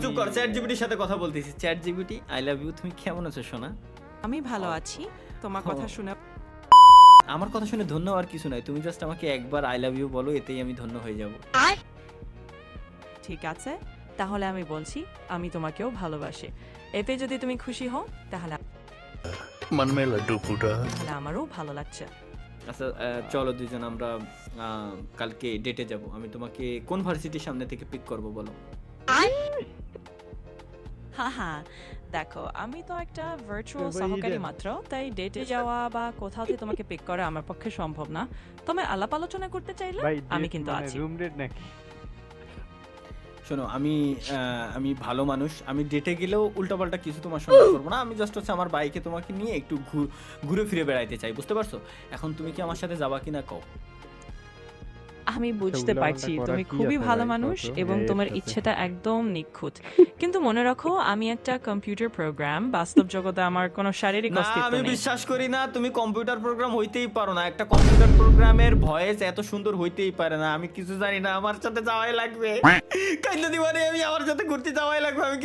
চুপ কর চ্যাট জিপিটির সাথে কথা বলতেছি। Chat GPT I love you, তুমি কেমন আছো সোনা? আমি ভালো আছি। তোমার কথা শুনে আমার কথা শুনে ধন্য আর কিছু নাই, তুমি জাস্ট আমাকে একবার আই লাভ ইউ বলো, এতেই আমি ধন্য হয়ে যাব। ঠিক আছে, তাহলে আমি বলছি আমি তোমাকেও ভালোবাসি। এতে যদি তুমি খুশি হও তাহলে मन में लड्डू फूटा। তাহলে আমারও ভালো লাগছে। আচ্ছা চলো দুজন আমরা কালকে ডেটে যাব। আমি তোমাকে কোন ভার্সিটির সামনে থেকে পিক করব বলো? হ্যাঁ, দেখো আমি তো একটা ভার্চুয়াল সহকারী মাত্র, তাই ডেটে যাওয়া বা কোথাও থেকে তোমাকে পিক করা আমার পক্ষে সম্ভব না। তবে আলাপ আলোচনা করতে চাইলে আমি কিন্তু আছি। রুম রেট নাকি? শোনো আমি ভালো মানুষ, আমি ডেটে গেলেও উল্টাপাল্টা কিছু তোমার সঙ্গে করবো না। আমি জাস্ট হচ্ছে আমার বাইকে তোমাকে নিয়ে একটু ঘুরে ফিরে বেড়াইতে চাই, বুঝতে পারছো? এখন তুমি কি আমার সাথে যাবা কিনা কও? আমি বুঝতে পারছি তুমি খুবই ভালো মানুষ এবং তোমার ইচ্ছেটা একদম নিখুঁত, কিন্তু মনে রাখো আমি একটা কম্পিউটার প্রোগ্রাম, বাস্তব জগতে আমার কোনো শারীরিক না অস্তিত্ব আমি নেই। বিশ্বাস করি না, তুমি কম্পিউটার প্রোগ্রাম হইতেই পারো না। একটা কম্পিউটার প্রোগ্রামের ভয়েস এত সুন্দর হইতেই পারে না। আমি কিছু জানি না, আমার সাথে যাওয়াই লাগবে। কাইন্না দিবারে আমি আমার সাথে ঘুরতে যাওয়াই লাগবে। আমি